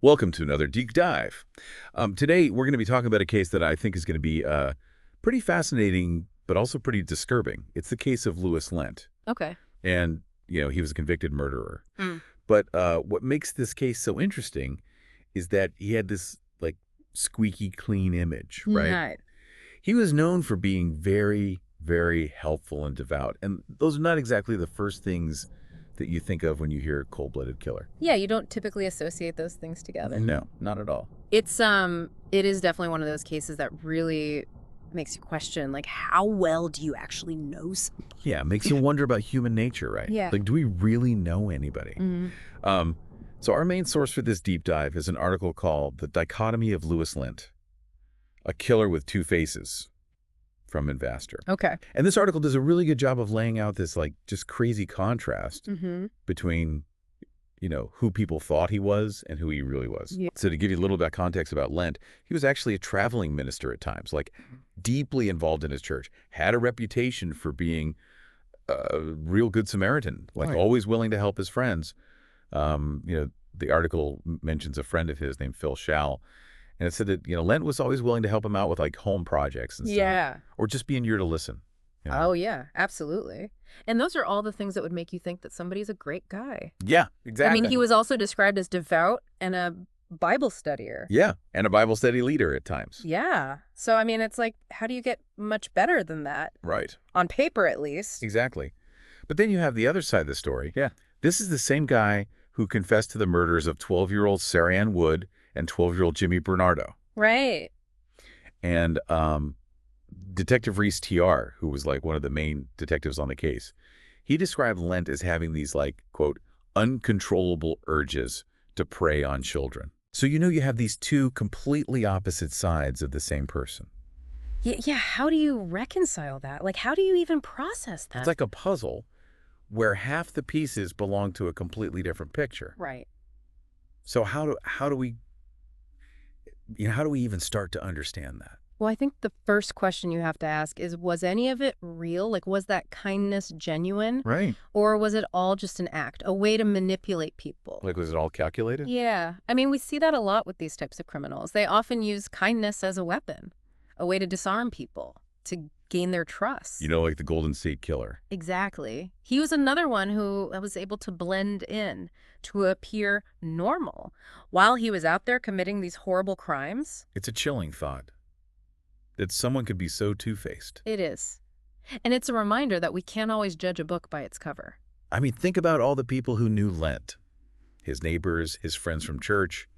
Welcome to another deep dive. Today, we're going to be talking about a case that I think is going to be pretty fascinating, but also pretty disturbing. It's the case of Louis Lent. Okay. And, he was a convicted murderer. Mm. But what makes this case so interesting is that he had this, squeaky clean image, right? Right. He was known for being very, very helpful and devout. And those are not exactly the first things that you think of when you hear cold-blooded killer. Yeah, you don't typically associate those things together. No, not at all. It is definitely one of those cases that really makes you question, how well do you actually know somebody? Yeah, it makes you wonder about human nature, right? Yeah. Do we really know anybody? Mm-hmm. So our main source for this deep dive is an article called The Dichotomy of Louis Lent, A Killer with Two Faces from Investor. Okay. And this article does a really good job of laying out this, just crazy contrast Mm-hmm. between, who people thought he was and who he really was. Yeah. So to give you a little bit of context about Lent, he was actually a traveling minister at times, deeply involved in his church, had a reputation for being a real good Samaritan, Right. always willing to help his friends. The article mentions a friend of his named Phil Schall, and it said that, Lent was always willing to help him out with home projects and stuff. Yeah. Or just be an ear to listen. Oh, yeah, absolutely. And those are all the things that would make you think that somebody's a great guy. Yeah, exactly. I mean, he was also described as devout and a Bible studier. Yeah, and a Bible study leader at times. Yeah. So, I mean, it's how do you get much better than that? Right. On paper, at least. Exactly. But then you have the other side of the story. Yeah. This is the same guy who confessed to the murders of 12-year-old Sarah Ann Wood and 12-year-old Jimmy Bernardo. Right. And Detective Rees TR, who was one of the main detectives on the case, he described Lent as having these quote, uncontrollable urges to prey on children. So you have these two completely opposite sides of the same person. Yeah, how do you reconcile that? How do you even process that? It's like a puzzle where half the pieces belong to a completely different picture. Right. So how do we even start to understand that? Well, I think the first question you have to ask is, was any of it real? Was that kindness genuine? Right. Or was it all just an act, a way to manipulate people? Was it all calculated? Yeah. I mean, we see that a lot with these types of criminals. They often use kindness as a weapon, a way to disarm people, to gain their trust. Like the Golden State Killer. Exactly. He was another one who was able to blend in, to appear normal, while he was out there committing these horrible crimes. It's a chilling thought that someone could be so two-faced. It is. And it's a reminder that we can't always judge a book by its cover. I mean, think about all the people who knew Lent. His neighbors, his friends from church.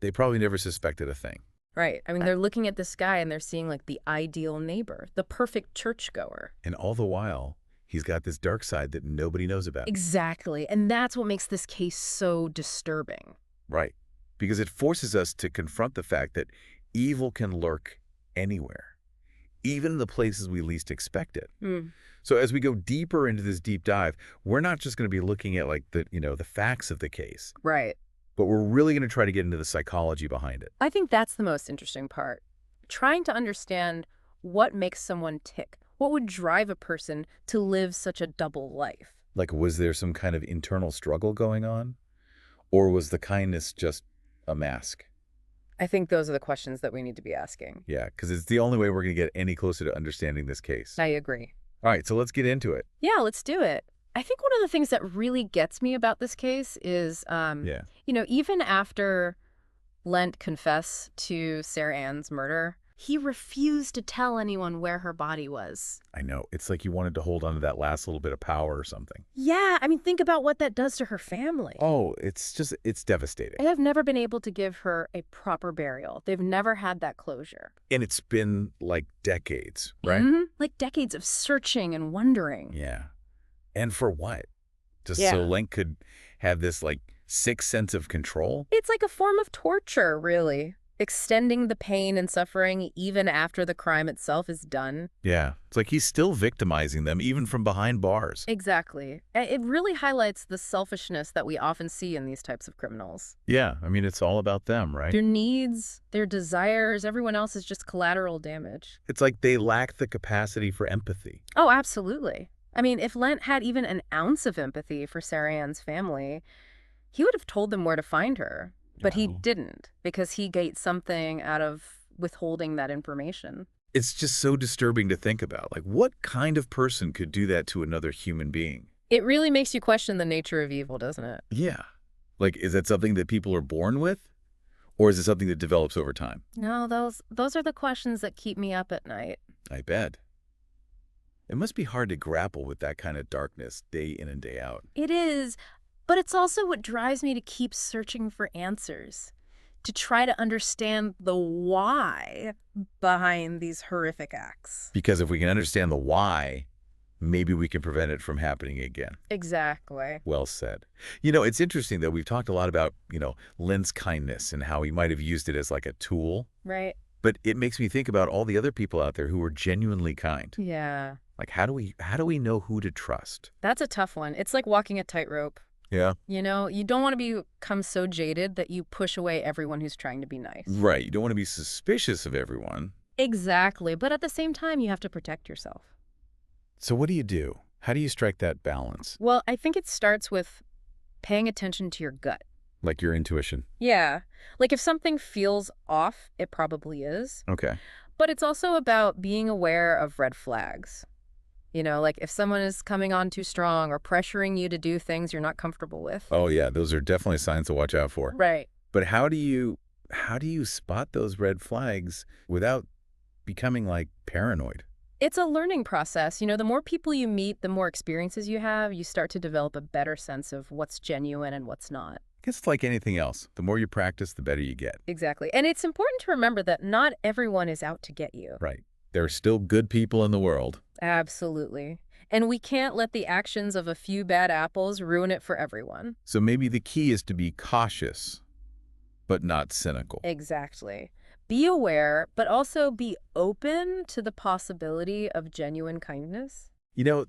They probably never suspected a thing. Right. I mean, they're looking at this guy and they're seeing the ideal neighbor, the perfect churchgoer. And all the while, he's got this dark side that nobody knows about. Exactly. And that's what makes this case so disturbing. Right. Because it forces us to confront the fact that evil can lurk anywhere, even in the places we least expect it. Mm. So as we go deeper into this deep dive, we're not just going to be looking at the facts of the case. Right. But we're really going to try to get into the psychology behind it. I think that's the most interesting part. Trying to understand what makes someone tick. What would drive a person to live such a double life? Was there some kind of internal struggle going on? Or was the kindness just a mask? I think those are the questions that we need to be asking. Yeah, because it's the only way we're going to get any closer to understanding this case. I agree. All right, so let's get into it. Yeah, let's do it. I think one of the things that really gets me about this case is, even after Lent confessed to Sarah Ann's murder, he refused to tell anyone where her body was. I know. It's like he wanted to hold on to that last little bit of power or something. Yeah, I mean, think about what that does to her family. Oh, it's devastating. They have never been able to give her a proper burial. They've never had that closure. And it's been decades, right? Mm-hmm. Decades of searching and wondering. Yeah. And for what? Just Yeah. so Lent could have this sick sense of control? It's like a form of torture, really. Extending the pain and suffering even after the crime itself is done. Yeah. It's like he's still victimizing them, even from behind bars. Exactly. It really highlights the selfishness that we often see in these types of criminals. Yeah. I mean, it's all about them, right? Their needs, their desires, everyone else is just collateral damage. It's like they lack the capacity for empathy. Oh, absolutely. I mean, if Lent had even an ounce of empathy for Sarah Ann's family, he would have told them where to find her. But he didn't, because he gained something out of withholding that information. It's just so disturbing to think about. Like, what kind of person could do that to another human being? It really makes you question the nature of evil, doesn't it? Yeah. Like, is that something that people are born with? Or is it something that develops over time? No, those are the questions that keep me up at night. I bet. It must be hard to grapple with that kind of darkness day in and day out. It is, but it's also what drives me to keep searching for answers, to try to understand the why behind these horrific acts. Because if we can understand the why, maybe we can prevent it from happening again. Exactly. Well said. It's interesting that we've talked a lot about, Lent's kindness and how he might have used it as like a tool. Right. But it makes me think about all the other people out there who were genuinely kind. Yeah. Like, how do we know who to trust? That's a tough one. It's like walking a tightrope. Yeah. You don't want to become so jaded that you push away everyone who's trying to be nice. Right. You don't want to be suspicious of everyone. Exactly. But at the same time, you have to protect yourself. So what do you do? How do you strike that balance? Well, I think it starts with paying attention to your gut. Like your intuition? Yeah. Like if something feels off, it probably is. Okay. But it's also about being aware of red flags. Like if someone is coming on too strong or pressuring you to do things you're not comfortable with. Oh, yeah. Those are definitely signs to watch out for. Right. But how do you spot those red flags without becoming like paranoid? It's a learning process. The more people you meet, the more experiences you have, you start to develop a better sense of what's genuine and what's not. I guess it's like anything else. The more you practice, the better you get. Exactly. And it's important to remember that not everyone is out to get you. Right. There are still good people in the world. Absolutely. And we can't let the actions of a few bad apples ruin it for everyone. So maybe the key is to be cautious, but not cynical. Exactly. Be aware, but also be open to the possibility of genuine kindness.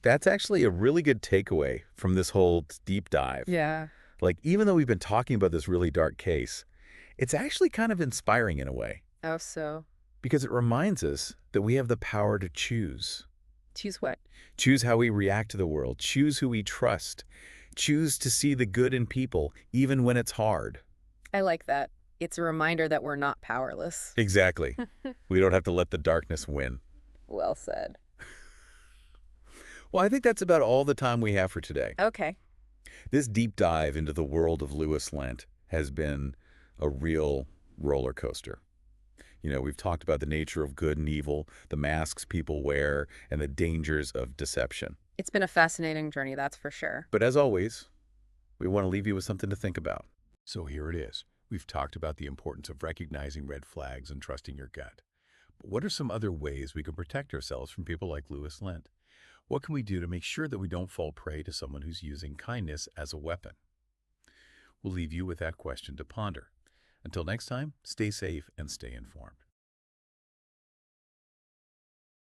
That's actually a really good takeaway from this whole deep dive. Yeah. Like, even though we've been talking about this really dark case, it's actually kind of inspiring in a way. How so? Because it reminds us that we have the power to choose. Choose what? Choose how we react to the world. Choose who we trust. Choose to see the good in people, even when it's hard. I like that. It's a reminder that we're not powerless. Exactly. We don't have to let the darkness win. Well said. Well, I think that's about all the time we have for today. Okay. This deep dive into the world of Lewis Lent has been a real roller coaster. We've talked about the nature of good and evil, the masks people wear, and the dangers of deception. It's been a fascinating journey, that's for sure. But as always, we want to leave you with something to think about. So here it is. We've talked about the importance of recognizing red flags and trusting your gut. But what are some other ways we can protect ourselves from people like Lewis Lent? What can we do to make sure that we don't fall prey to someone who's using kindness as a weapon? We'll leave you with that question to ponder. Until next time, stay safe and stay informed.